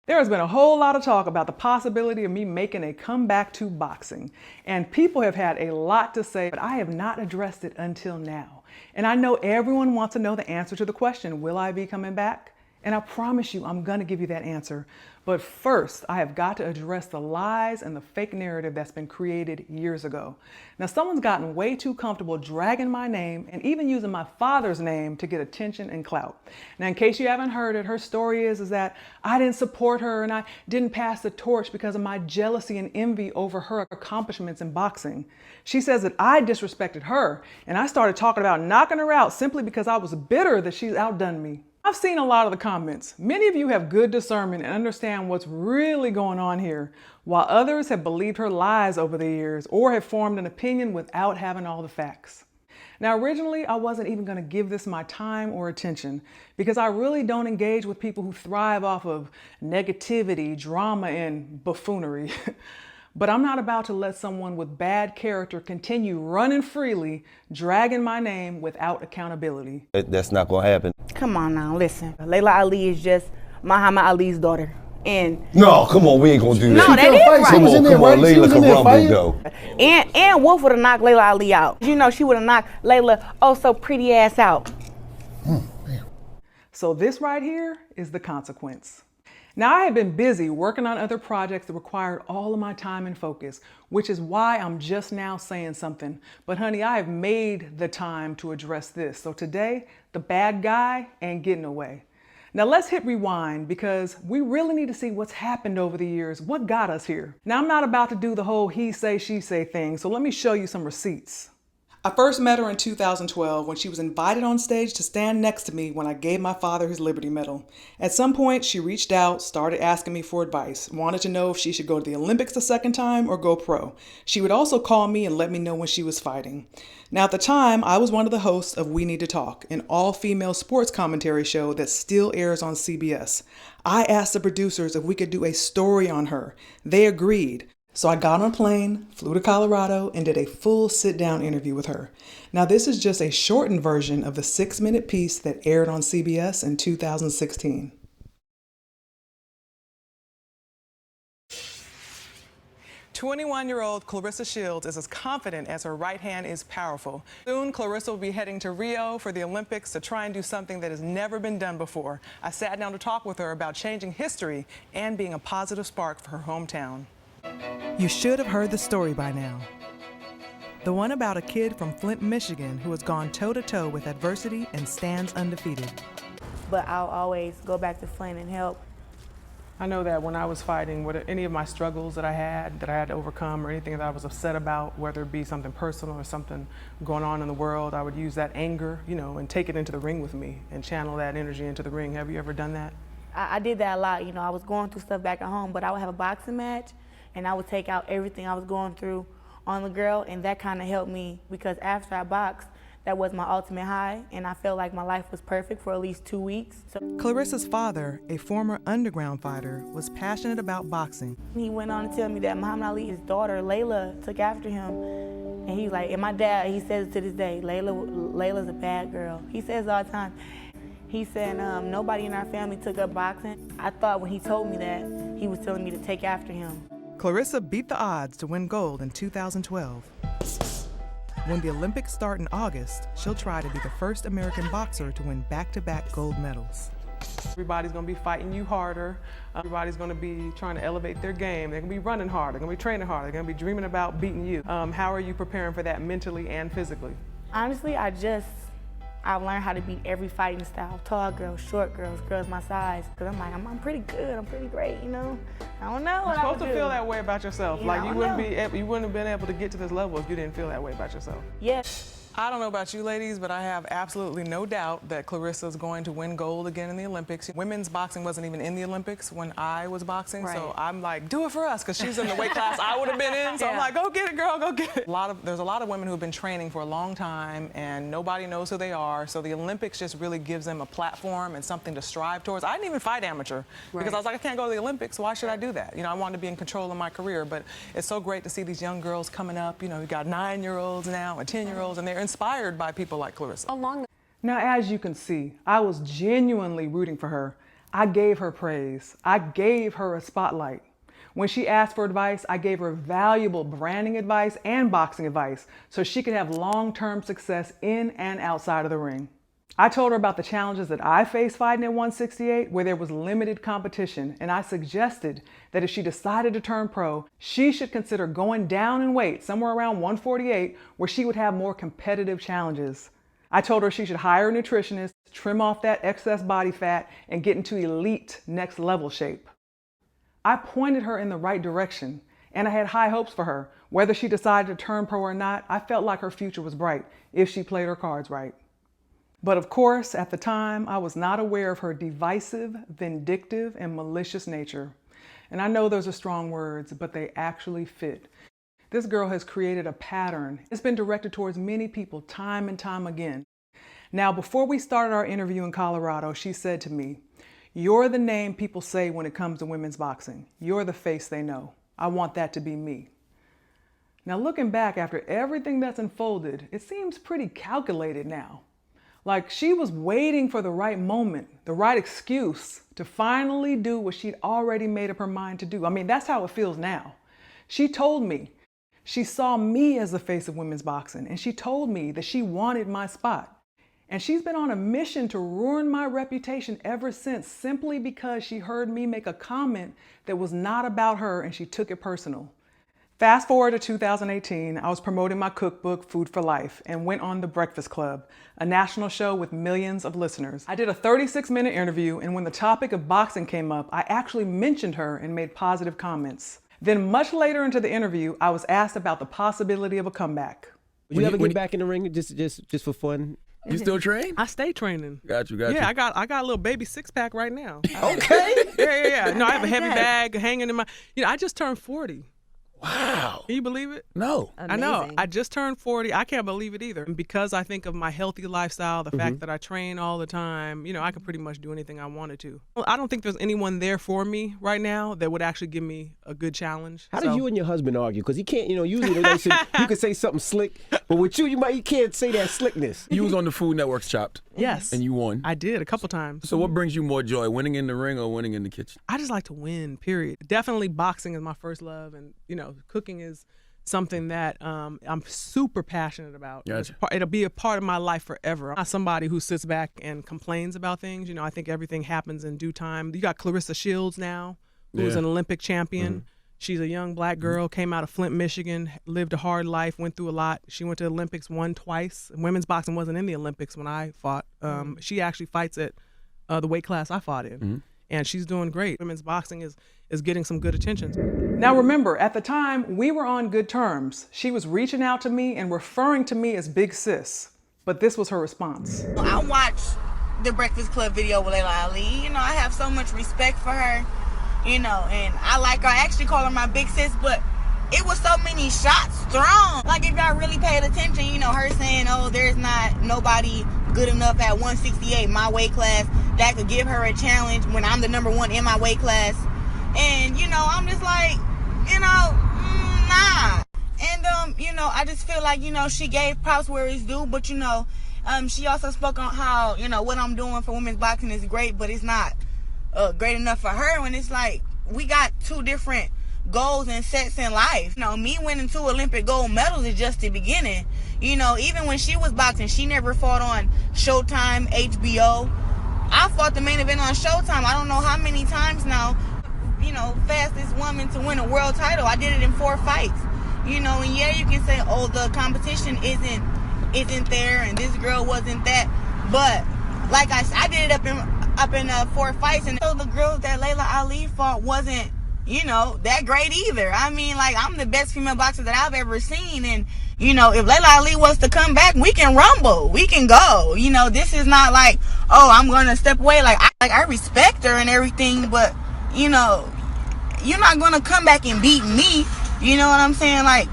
There has been a whole lot of talk about the possibility of me making a comeback to boxing, and people have had a lot to say, but I have not addressed it until now. And I know everyone wants to know the answer to the question, will I be coming back? And I promise you, I'm gonna give you that answer. But first, I have got to address the lies and the fake narrative that's been created years ago. Now, someone's gotten way too comfortable dragging my name and even using my father's name to get attention and clout. Now, in case you haven't heard it, her story is that I didn't support her and I didn't pass the torch because of my jealousy and envy over her accomplishments in boxing. She says that I disrespected her and I started talking about knocking her out simply because I was bitter that she's outdone me. I've seen a lot of the comments. Many of you have good discernment and understand what's really going on here, while others have believed her lies over the years or have formed an opinion without having all the facts. Now, originally, I wasn't even going to give this my time or attention because I really don't engage with people who thrive off of negativity, drama, and buffoonery. But I'm not about to let someone with bad character continue running freely, dragging my name without accountability. That's not gonna happen. Come on now, listen. Laila Ali is just Muhammad Ali's daughter. And no, come on, we ain't gonna do that. No, that is right. Come on, Laila can rumble though. And Wolf would have knocked Laila Ali out. You know, she would have knocked Laila oh so pretty ass out. So this right here is the consequence. Now, I have been busy working on other projects that required all of my time and focus, which is why I'm just now saying something. But honey, I have made the time to address this. So today, the bad guy ain't getting away. Now let's hit rewind because we really need to see what's happened over the years, what got us here. Now, I'm not about to do the whole he say, she say thing, so let me show you some receipts. I first met her in 2012 when she was invited on stage to stand next to me when I gave my father his Liberty Medal. At some point, she reached out, started asking me for advice, wanted to know if she should go to the Olympics the second time or go pro. She would also call me and let me know when she was fighting. Now, at the time, I was one of the hosts of We Need to Talk, an all-female sports commentary show that still airs on CBS. I asked the producers if we could do a story on her. They agreed. So I got on a plane, flew to Colorado, and did a full sit-down interview with her. Now, this is just a shortened version of the 6-minute piece that aired on CBS in 2016. "21-year-old Claressa Shields is as confident as her right hand is powerful. Soon, Claressa will be heading to Rio for the Olympics to try and do something that has never been done before. I sat down to talk with her about changing history and being a positive spark for her hometown. You should have heard the story by now. The one about a kid from Flint, Michigan who has gone toe-to-toe with adversity and stands undefeated. But I'll always go back to Flint and help. I know that when I was fighting, any of my struggles that I had to overcome or anything that I was upset about, whether it be something personal or something going on in the world, I would use that anger, and take it into the ring with me and channel that energy into the ring. Have you ever done that? I did that a lot. I was going through stuff back at home, but I would have a boxing match and I would take out everything I was going through on the girl, and that kind of helped me because after I boxed, that was my ultimate high, and I felt like my life was perfect for at least 2 weeks. So Claressa's father, a former underground fighter, was passionate about boxing. He went on to tell me that Muhammad Ali's daughter, Laila, took after him. And he's like, and my dad, he says it to this day, Laila's a bad girl. He says all the time. He said nobody in our family took up boxing. I thought when he told me that, he was telling me to take after him. Claressa beat the odds to win gold in 2012. When the Olympics start in August, she'll try to be the first American boxer to win back-to-back gold medals. Everybody's gonna be fighting you harder. Everybody's gonna be trying to elevate their game. They're gonna be running hard, they're gonna be training hard, they're gonna be dreaming about beating you. How are you preparing for that mentally and physically? Honestly, I've learned how to beat every fighting style. Tall girls, short girls, girls my size. Cause I'm like, I'm pretty good, I'm pretty great, I don't know what I would do. You're supposed to feel that way about yourself. You wouldn't have been able to get to this level if you didn't feel that way about yourself. Yes. I don't know about you ladies, but I have absolutely no doubt that Claressa is going to win gold again in the Olympics. Women's boxing wasn't even in the Olympics when I was boxing, right. So I'm like, do it for us, because she's in the weight class I would have been in. So yeah. I'm like, go get it, girl, go get it. There's a lot of women who have been training for a long time, and nobody knows who they are. So the Olympics just really gives them a platform and something to strive towards. I didn't even fight amateur because I was like, I can't go to the Olympics, so why should I do that? I wanted to be in control of my career, but it's so great to see these young girls coming up. We got 9-year-olds now and 10-year-olds, and they're inspired by people like Claressa. Along Now, as you can see, I was genuinely rooting for her. I gave her praise. I gave her a spotlight. When she asked for advice, I gave her valuable branding advice and boxing advice so she could have long-term success in and outside of the ring. I told her about the challenges that I faced fighting at 168, where there was limited competition, and I suggested that if she decided to turn pro, she should consider going down in weight somewhere around 148, where she would have more competitive challenges. I told her she should hire a nutritionist, trim off that excess body fat, and get into elite next level shape. I pointed her in the right direction, and I had high hopes for her. Whether she decided to turn pro or not, I felt like her future was bright if she played her cards right. But of course, at the time, I was not aware of her divisive, vindictive, and malicious nature. And I know those are strong words, but they actually fit. This girl has created a pattern. It's been directed towards many people time and time again. Now, before we started our interview in Colorado, she said to me, "You're the name people say when it comes to women's boxing. You're the face they know. I want that to be me." Now, looking back after everything that's unfolded, it seems pretty calculated now. Like she was waiting for the right moment, the right excuse to finally do what she'd already made up her mind to do. I mean, that's how it feels now. She told me she saw me as the face of women's boxing, and she told me that she wanted my spot. And she's been on a mission to ruin my reputation ever since, simply because she heard me make a comment that was not about her and she took it personal. Fast forward to 2018, I was promoting my cookbook, Food for Life, and went on The Breakfast Club, a national show with millions of listeners. I did a 36-minute interview, and when the topic of boxing came up, I actually mentioned her and made positive comments. Then much later into the interview, I was asked about the possibility of a comeback. Would you ever get back in the ring just for fun? You still train? I stay training. Got you. Yeah, I got a little baby six-pack right now. Okay. Yeah. No, I have a heavy bag hanging in my, I just turned 40. Wow. Can you believe it? No. I know. I just turned 40. I can't believe it either. And because I think of my healthy lifestyle, the fact that I train all the time, I can pretty much do anything I wanted to. Well, I don't think there's anyone there for me right now that would actually give me a good challenge. How did you and your husband argue? Because he can't, usually you can say something slick, but with you can't say that slickness. You was on the Food Network's Chopped. Yes. And you won. I did a couple times. So what brings you more joy, winning in the ring or winning in the kitchen? I just like to win, period. Definitely boxing is my first love, and, cooking is something that I'm super passionate about. Gotcha. It'll be a part of my life forever. I'm not somebody who sits back and complains about things. I think everything happens in due time. You got Claressa Shields now, who's an Olympic champion. She's a young black girl, came out of Flint, Michigan, lived a hard life, went through a lot. She went to the Olympics, won twice. Women's boxing wasn't in the Olympics when I fought. She actually fights at the weight class I fought in. And she's doing great. Women's boxing is getting some good attention. Now remember, at the time, we were on good terms. She was reaching out to me and referring to me as Big Sis, but this was her response. I watched the Breakfast Club video with Laila Ali. I have so much respect for her, and I like her. I actually call her my big sis, but it was so many shots thrown. Like, if y'all really paid attention, her saying, "Oh, there's not nobody good enough at 168, my weight class, that could give her a challenge when I'm the number one in my weight class." And, I'm just like, nah. And, I just feel like, she gave props where it's due, but, she also spoke on how, what I'm doing for women's boxing is great, but it's not great enough for her. When it's like, we got two different goals and sets in life. Me winning 2 Olympic gold medals is just the beginning. Even when she was boxing, she never fought on Showtime, HBO. I fought the main event on Showtime. I don't know how many times now. Fastest woman to win a world title. I did it in 4 fights. And yeah, you can say, oh, the competition isn't there, and this girl wasn't that. But like I did it up in 4 fights, and so the girl that Laila Ali fought wasn't, that great either. I mean, like, I'm the best female boxer that I've ever seen, and if Laila Ali wants to come back, we can rumble, we can go. This is not like, oh, I'm gonna step away. I respect her and everything, but you're not gonna come back and beat me. You know what I'm saying? Like,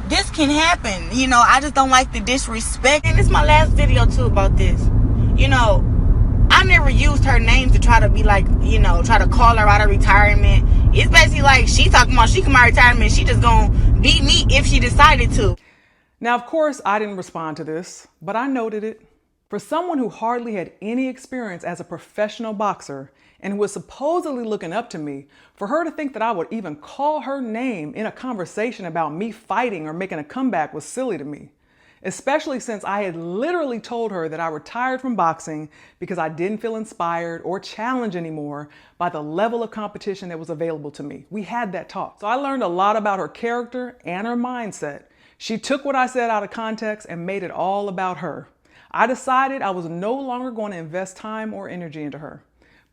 this can happen. I just don't like the disrespect. And this is my last video too about this. I never used her name to try to be like, try to call her out of retirement. It's basically like she talking about she come out of retirement, she just gonna beat me if she decided to. Now, of course, I didn't respond to this, but I noted it. For someone who hardly had any experience as a professional boxer and who was supposedly looking up to me, for her to think that I would even call her name in a conversation about me fighting or making a comeback was silly to me. Especially since I had literally told her that I retired from boxing because I didn't feel inspired or challenged anymore by the level of competition that was available to me. We had that talk. So I learned a lot about her character and her mindset. She took what I said out of context and made it all about her. I decided I was no longer going to invest time or energy into her.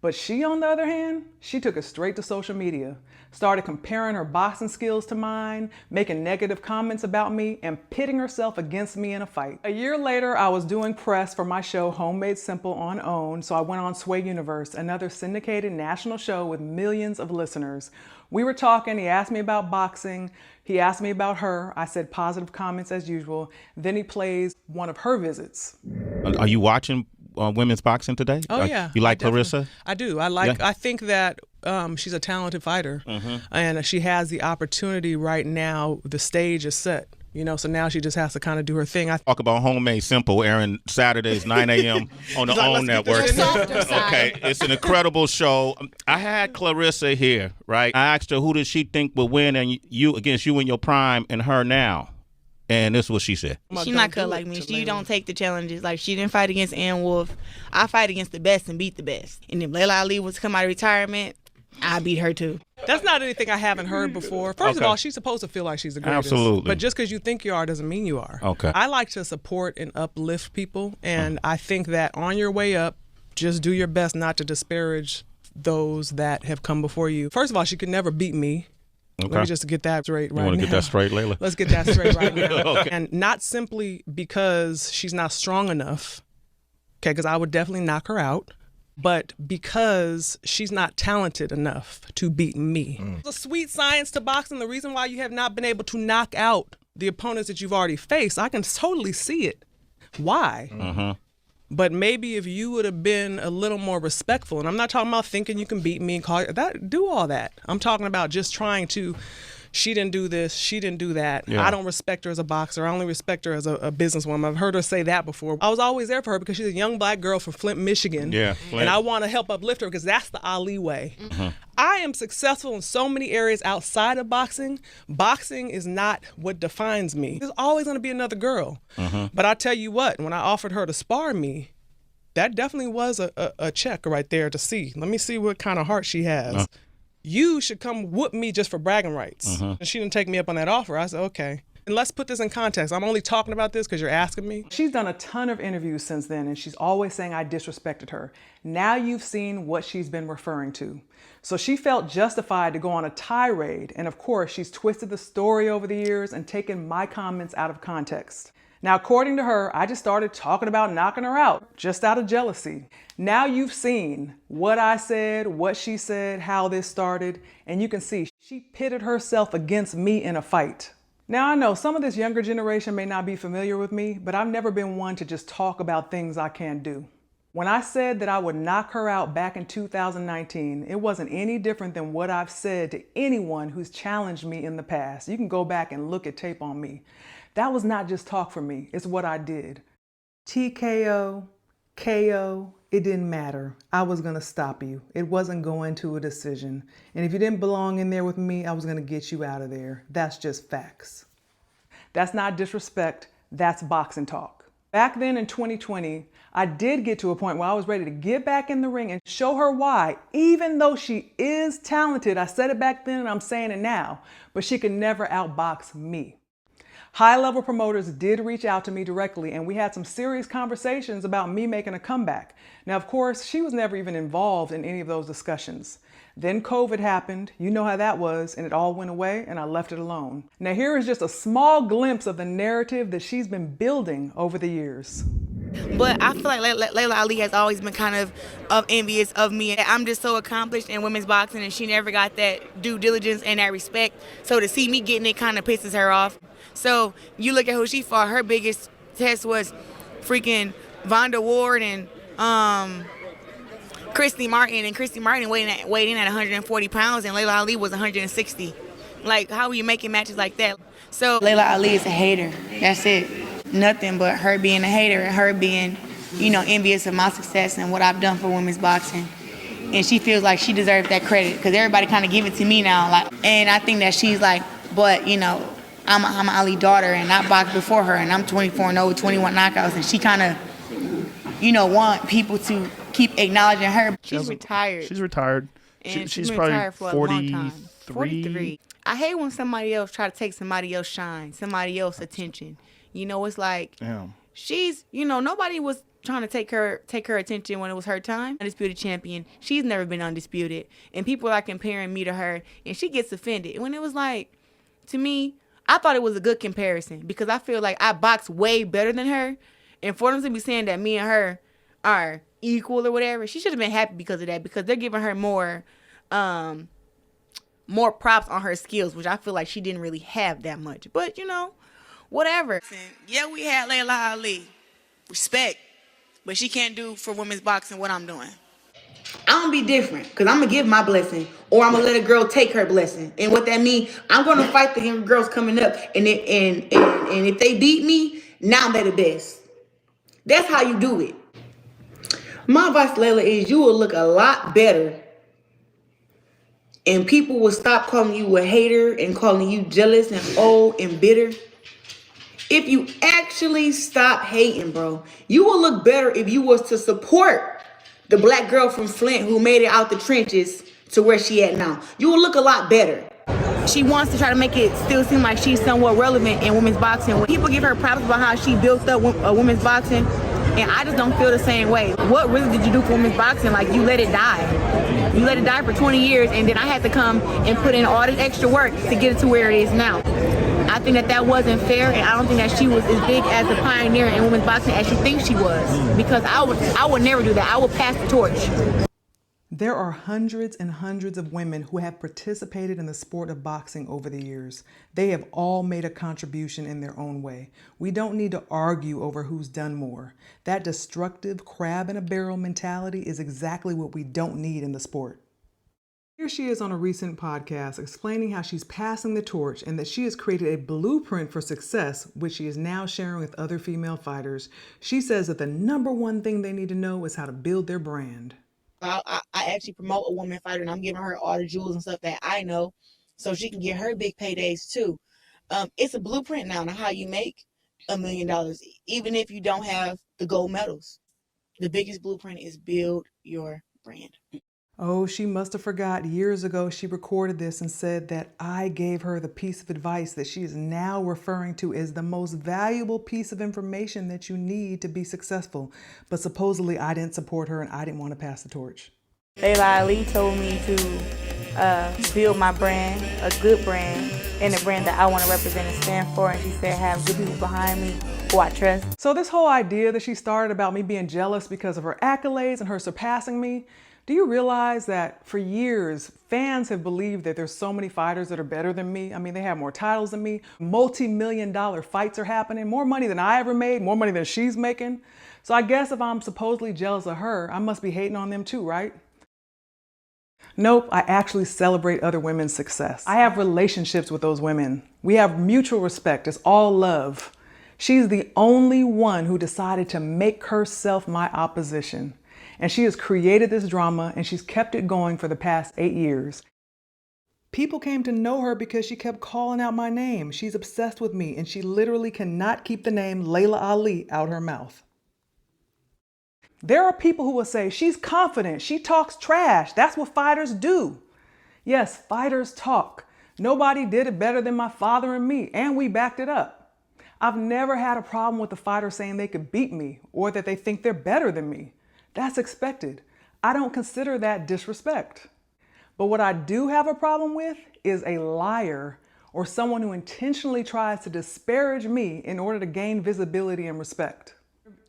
But she, on the other hand, she took it straight to social media, started comparing her boxing skills to mine, making negative comments about me, and pitting herself against me in a fight. A year later, I was doing press for my show Homemade Simple on OWN, so I went on Sway Universe, another syndicated national show with millions of listeners. We were talking, he asked me about boxing, he asked me about her, I said positive comments as usual, then he plays one of her visits. Are you watching women's boxing today? Oh yeah. You like Claressa? I do. I think that she's a talented fighter, and she has the opportunity right now. The stage is set, so now she just has to kind of do her thing. I Talk about Homemade Simple, airing Saturdays 9 a.m. on the OWN network. Okay, it's an incredible show. I had Claressa here, right? I asked her who did she think would win and against you in your prime and her now. And this is what she said. She's not cut like me. She don't take the challenges. Like, she didn't fight against Ann Wolf. I fight against the best and beat the best. And if Laila Ali was to come out of retirement, I beat her too. That's not anything I haven't heard before. First of all, she's supposed to feel like she's the greatest. Absolutely. But just because you think you are doesn't mean you are. Okay. I like to support and uplift people, and I think that on your way up, just do your best not to disparage those that have come before you. First of all, she could never beat me. Okay. Let me just get that straight right now. You want to get that straight, Laila? Let's get that straight right now. Okay. And not simply because she's not strong enough, okay, because I would definitely knock her out, but because she's not talented enough to beat me. There's a sweet science to boxing. The reason why you have not been able to knock out the opponents that you've already faced, I can totally see it. Why? But maybe if you would have been a little more respectful, and I'm not talking about thinking you can beat me and call it, do all that. I'm talking about just trying to, she didn't do this, she didn't do that. Yeah. I don't respect her as a boxer. I only respect her as a businesswoman. I've heard her say that before. I was always there for her because she's a young black girl from Flint, Michigan. Yeah, Flint. And I want to help uplift her because that's the Ali way. I am successful in so many areas outside of boxing. Boxing is not what defines me. There's always going to be another girl. But I tell you what, when I offered her to spar me, that definitely was a check right there to see. Let me see what kind of heart she has. You should come whoop me just for bragging rights. And she didn't take me up on that offer. I said, okay. And let's put this in context. I'm only talking about this because you're asking me. She's done a ton of interviews since then, and she's always saying I disrespected her. Now you've seen what she's been referring to. So she felt justified to go on a tirade, and of course, she's twisted the story over the years and taken my comments out of context. Now, according to her, I just started talking about knocking her out, just out of jealousy. Now you've seen what I said, what she said, how this started, and you can see she pitted herself against me in a fight. Now, I know some of this younger generation may not be familiar with me, but I've never been one to just talk about things I can't do. When I said that I would knock her out back in 2019, it wasn't any different than what I've said to anyone who's challenged me in the past. You can go back and look at tape on me. That was not just talk for me, it's what I did. TKO, KO, it didn't matter. I was gonna stop you. It wasn't going to a decision. And if you didn't belong in there with me, I was gonna get you out of there. That's just facts. That's not disrespect, that's boxing talk. Back then in 2020, I did get to a point where I was ready to get back in the ring and show her why, even though she is talented, I said it back then and I'm saying it now, but she could never outbox me. High-level promoters did reach out to me directly, and we had some serious conversations about me making a comeback. Now, of course, she was never even involved in any of those discussions. Then COVID happened, you know how that was, and it all went away, and I left it alone. Now, here is just a small glimpse of the narrative that she's been building over the years. But I feel like Laila Ali has always been kind of envious of me. I'm just so accomplished in women's boxing, and she never got that due diligence and that respect. So to see me getting it kind of pisses her off. So you look at who she fought, her biggest test was freaking Vonda Ward and Christy Martin. And Christy Martin weighed in at 140 pounds, and Laila Ali was 160. Like, how are you making matches like that? So Laila Ali is a hater. That's it. Nothing but her being a hater and her being envious of my success and what I've done for women's boxing. And she feels like she deserves that credit because everybody kind of give it to me now. And I think that she's like, but, I'm an Ali daughter and I boxed before her and I'm 24-0 with 21 knockouts. And she kind of, want people to keep acknowledging her. She's retired. She's retired. And She's been probably retired for a long time. 43. I hate when somebody else try to take somebody else's shine, somebody else's attention. It's like she's, nobody was trying to take her attention when it was her time. Undisputed champion. She's never been undisputed. And people are comparing me to her and she gets offended. When it was like, to me, I thought it was a good comparison because I feel like I box way better than her. And for them to be saying that me and her are equal or whatever, she should have been happy because of that, because they're giving her more props on her skills, which I feel like she didn't really have that much. But, whatever. Yeah, we had Laila Ali. Respect. But she can't do for women's boxing what I'm doing. I'm going to be different because I'm going to give my blessing or I'm going to let a girl take her blessing. And what that means, I'm going to fight the girls coming up. And if they beat me, now they're the best. That's how you do it. My advice to Laila is you will look a lot better and people will stop calling you a hater and calling you jealous and old and bitter. If you actually stop hating, bro, you will look better if you was to support the black girl from Flint who made it out the trenches to where she at now. You will look a lot better. She wants to try to make it still seem like she's somewhat relevant in women's boxing. When people give her props about how she built up women's boxing, and I just don't feel the same way. What really did you do for women's boxing? Like, you let it die. You let it die for 20 years, and then I had to come and put in all this extra work to get it to where it is now. I think that wasn't fair, and I don't think that she was as big as a pioneer in women's boxing as she thinks she was. Because I would never do that. I would pass the torch. There are hundreds and hundreds of women who have participated in the sport of boxing over the years. They have all made a contribution in their own way. We don't need to argue over who's done more. That destructive crab in a barrel mentality is exactly what we don't need in the sport. Here she is on a recent podcast explaining how she's passing the torch and that she has created a blueprint for success, which she is now sharing with other female fighters. She says that the number one thing they need to know is how to build their brand. I actually promote a woman fighter, and I'm giving her all the jewels and stuff that I know so she can get her big paydays too. It's a blueprint now on how you make $1 million, even if you don't have the gold medals. The biggest blueprint is build your brand. Oh, she must have forgot years ago she recorded this and said that I gave her the piece of advice that she is now referring to as the most valuable piece of information that you need to be successful. But supposedly I didn't support her and I didn't want to pass the torch. Laila Ali told me to build my brand, a good brand, and a brand that I want to represent and stand for. And she said have good people behind me who I trust. So this whole idea that she started about me being jealous because of her accolades and her surpassing me, do you realize that for years, fans have believed that there's so many fighters that are better than me? I mean, they have more titles than me. Multi-million-dollar fights are happening, more money than I ever made, more money than she's making. So I guess if I'm supposedly jealous of her, I must be hating on them too, right? Nope, I actually celebrate other women's success. I have relationships with those women. We have mutual respect. It's all love. She's the only one who decided to make herself my opposition. And she has created this drama and she's kept it going for the past 8 years. People came to know her because she kept calling out my name. She's obsessed with me and she literally cannot keep the name Laila Ali out her mouth. There are people who will say, she's confident, she talks trash. That's what fighters do. Yes, fighters talk. Nobody did it better than my father and me, and we backed it up. I've never had a problem with the fighter saying they could beat me or that they think they're better than me. That's expected. I don't consider that disrespect. But what I do have a problem with is a liar or someone who intentionally tries to disparage me in order to gain visibility and respect.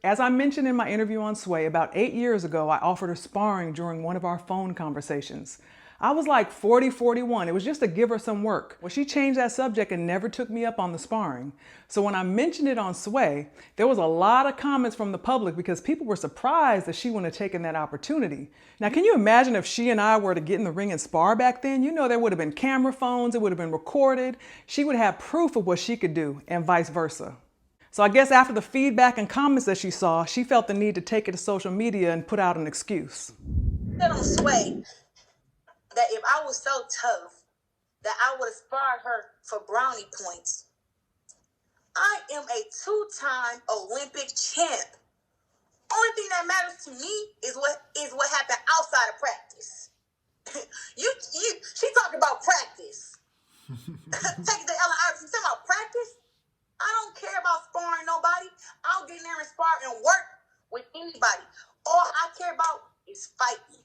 As I mentioned in my interview on Sway, about 8 years ago, I offered her sparring during one of our phone conversations. I was like 40, 41. It was just to give her some work. Well, she changed that subject and never took me up on the sparring. So when I mentioned it on Sway, there was a lot of comments from the public because people were surprised that she wouldn't have taken that opportunity. Now, can you imagine if she and I were to get in the ring and spar back then? You know, there would have been camera phones, it would have been recorded. She would have proof of what she could do and vice versa. So I guess after the feedback and comments that she saw, she felt the need to take it to social media and put out an excuse. I don't sway that if I was so tough that I would have sparred her for brownie points. I am a 2-time Olympic champ. Only thing that matters to me is what happened outside of practice. She talking about practice. Take the Ellen Iverson, talking about practice. I don't care about sparring nobody. I'll get in there and spar and work with anybody. All I care about is fighting.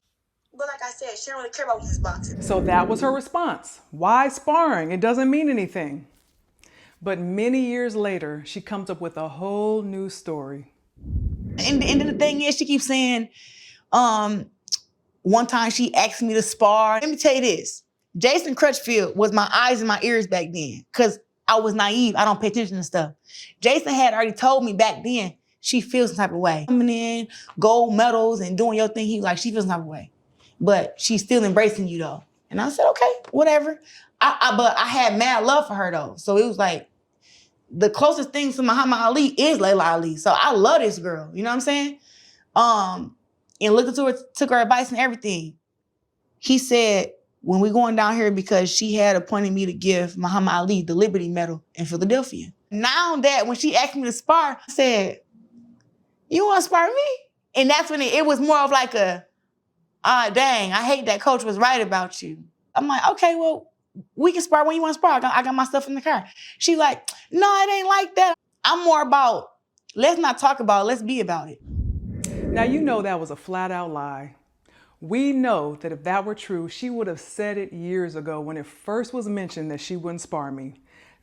But like I said, she don't really care about women's boxing. So that was her response. Why sparring? It doesn't mean anything. But many years later, she comes up with a whole new story. And the thing is, she keeps saying, one time she asked me to spar. Let me tell you this. Jason Crutchfield was my eyes and my ears back then, because I was naive. I don't pay attention to stuff. Jason had already told me back then she feels some type of way. Coming in, gold medals and doing your thing, he was like, she feels some type of way. But she's still embracing you though. And I said, okay, whatever. But I had mad love for her though. So it was like, the closest thing to Muhammad Ali is Laila Ali. So I love this girl, you know what I'm saying? And looked into her, took her advice and everything. He said, when we going down here, because she had appointed me to give Muhammad Ali the Liberty Medal in Philadelphia. Now that when she asked me to spar, I said, you want to spar me? And that's when it was more of like a, dang, I hate that coach was right about you. I'm like, okay, well, we can spar when you want to spar. I got my stuff in the car. She like, no, it ain't like that. I'm more about, let's not talk about it, let's be about it. Now, you know that was a flat out lie. We know that if that were true, she would have said it years ago when it first was mentioned that she wouldn't spar me.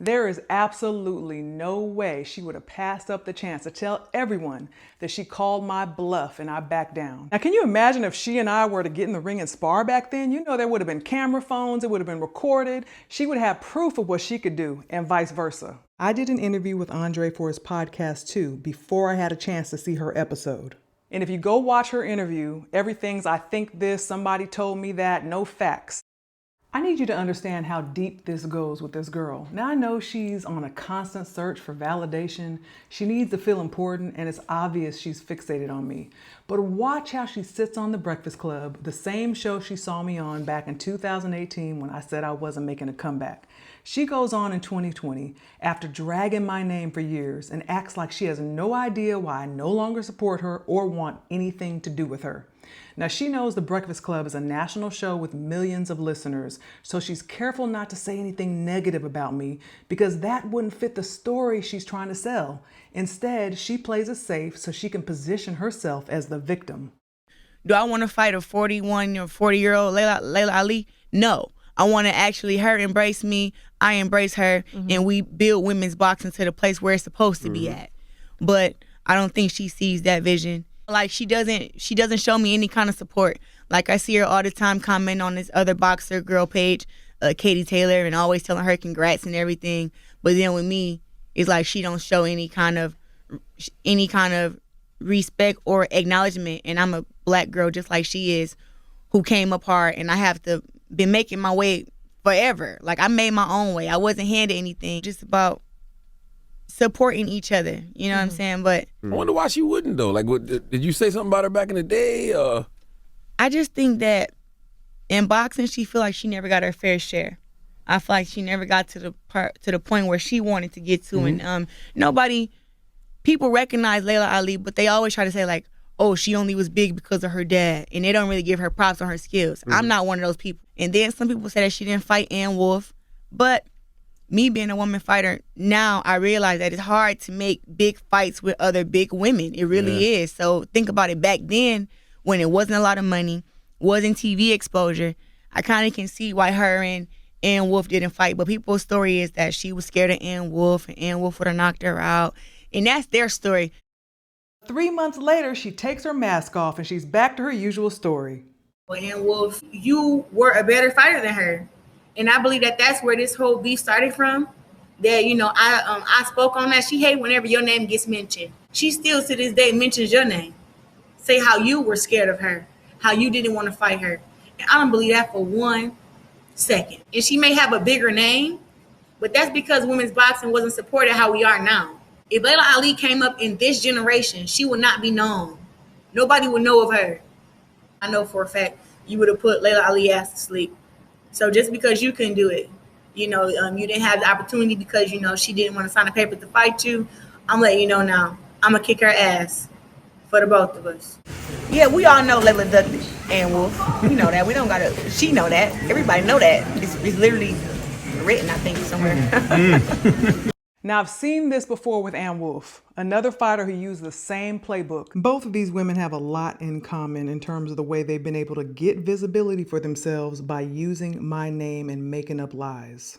There is absolutely no way she would have passed up the chance to tell everyone that she called my bluff and I backed down. Now, can you imagine if she and I were to get in the ring and spar back then? You know, there would have been camera phones, it would have been recorded. She would have proof of what she could do and vice versa. I did an interview with Andre for his podcast too, before I had a chance to see her episode. And if you go watch her interview, everything's I think this, somebody told me that, no facts. I need you to understand how deep this goes with this girl. Now I know she's on a constant search for validation. She needs to feel important, and it's obvious she's fixated on me. But watch how she sits on The Breakfast Club, the same show she saw me on back in 2018 when I said I wasn't making a comeback. She goes on in 2020 after dragging my name for years and acts like she has no idea why I no longer support her or want anything to do with her. Now, she knows The Breakfast Club is a national show with millions of listeners, so she's careful not to say anything negative about me because that wouldn't fit the story she's trying to sell. Instead, she plays it safe so she can position herself as the victim. Do I want to fight a 41 or 40-year-old Laila Ali? No. I want to actually her embrace me, I embrace her, and we build women's boxing to the place where it's supposed to be at. But I don't think she sees that vision. Like she doesn't show me any kind of support. Like I see her all the time comment on this other boxer girl page, Katie Taylor, and always telling her congrats and everything. But then with me, it's like she don't show any kind of respect or acknowledgement. And I'm a black girl just like she is, who came up hard, and I have to been making my way forever. Like I made my own way. I wasn't handed anything. Just about supporting each other, you know what I'm saying? But I wonder why she wouldn't though. Like, what, did you say something about her back in the day? I just think that in boxing, she feel like she never got her fair share. I feel like she never got to the point where she wanted to get to, and people recognize Laila Ali, but they always try to say like, oh, she only was big because of her dad, and they don't really give her props on her skills. I'm not one of those people. And then some people say that she didn't fight Ann Wolf, but me being a woman fighter, now I realize that it's hard to make big fights with other big women. It really is. So think about it. Back then, when it wasn't a lot of money, wasn't TV exposure, I kind of can see why her and Ann Wolf didn't fight. But people's story is that she was scared of Ann Wolf, and Ann Wolf would have knocked her out. And that's their story. 3 months later, she takes her mask off and she's back to her usual story. Well, Ann Wolf, you were a better fighter than her. And I believe that that's where this whole beef started from. That, you know, I spoke on that. She hates whenever your name gets mentioned. She still to this day mentions your name. Say how you were scared of her, how you didn't want to fight her. And I don't believe that for 1 second. And she may have a bigger name, but that's because women's boxing wasn't supported how we are now. If Laila Ali came up in this generation, she would not be known. Nobody would know of her. I know for a fact you would have put Laila Ali ass to sleep. So just because you couldn't do it, you didn't have the opportunity because, she didn't want to sign a paper to fight you, I'm letting you know now. I'm going to kick her ass for the both of us. Yeah, we all know Laila Dudley and Wolf. We know that. We don't got to, she know that. Everybody know that. It's literally written, I think, somewhere. Now, I've seen this before with Ann Wolf, another fighter who used the same playbook. Both of these women have a lot in common in terms of the way they've been able to get visibility for themselves by using my name and making up lies.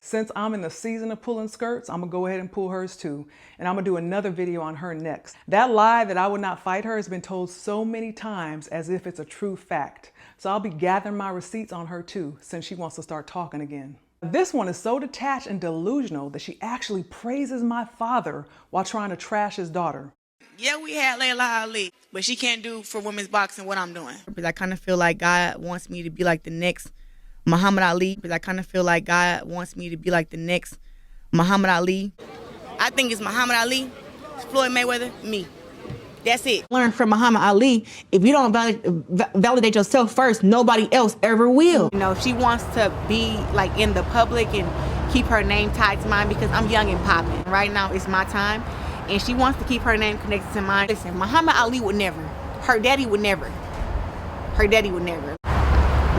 Since I'm in the season of pulling skirts, I'm gonna go ahead and pull hers too, and I'm gonna do another video on her next. That lie that I would not fight her has been told so many times as if it's a true fact. So I'll be gathering my receipts on her too, since she wants to start talking again. This one is so detached and delusional that she actually praises my father while trying to trash his daughter. Yeah, we had Laila Ali, but she can't do for women's boxing what I'm doing. I kind of feel like God wants me to be like the next Muhammad Ali. I kind of feel like God wants me to be like the next Muhammad Ali. I think it's Muhammad Ali, it's Floyd Mayweather, me. That's it. Learn from Muhammad Ali. If you don't validate yourself first, nobody else ever will. She wants to be like in the public and keep her name tied to mine because I'm young and popping. Right now, it's my time. And she wants to keep her name connected to mine. Listen, Muhammad Ali would never. Her daddy would never. Her daddy would never.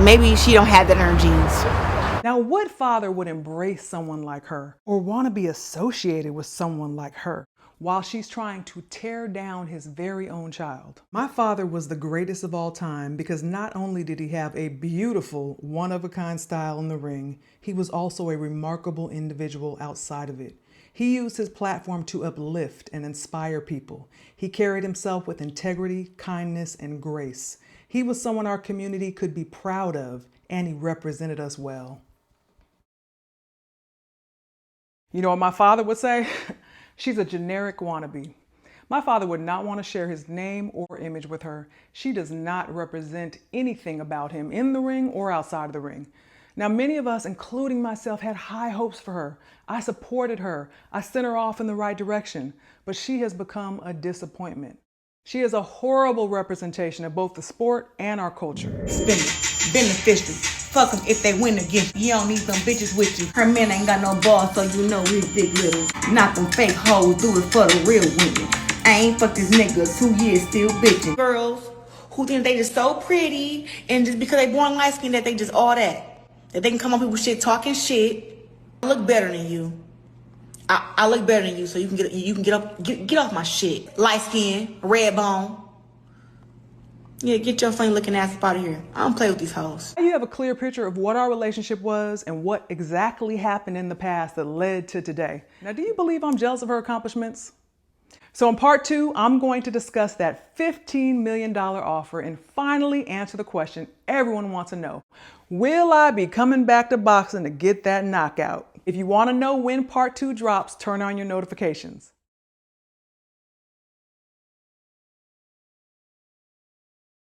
Maybe she don't have that in her genes. Now, what father would embrace someone like her or want to be associated with someone like her while she's trying to tear down his very own child? My father was the greatest of all time because not only did he have a beautiful, one-of-a-kind style in the ring, he was also a remarkable individual outside of it. He used his platform to uplift and inspire people. He carried himself with integrity, kindness, and grace. He was someone our community could be proud of, and he represented us well. You know what my father would say? She's a generic wannabe. My father would not want to share his name or image with her. She does not represent anything about him in the ring or outside of the ring. Now, many of us, including myself, had high hopes for her. I supported her. I sent her off in the right direction, but she has become a disappointment. She is a horrible representation of both the sport and our culture. Beneficial. Fuck them if they win against you. You don't need them bitches with you. Her man ain't got no balls, so you know his dick little. Not them fake hoes, do it for the real women. I ain't fuck this nigga 2 years still bitching. Girls who think they just so pretty and just because they born light skin that they just all that. That they can come on people's shit talking shit. I look better than you. I look better than you, so you can get off my shit. Light skin, red bone. Yeah, get your funny looking ass up out of here. I don't play with these hoes. You have a clear picture of what our relationship was and what exactly happened in the past that led to today. Now, do you believe I'm jealous of her accomplishments? So in part 2, I'm going to discuss that $15 million offer and finally answer the question everyone wants to know. Will I be coming back to boxing to get that knockout? If you want to know when part 2 drops, turn on your notifications.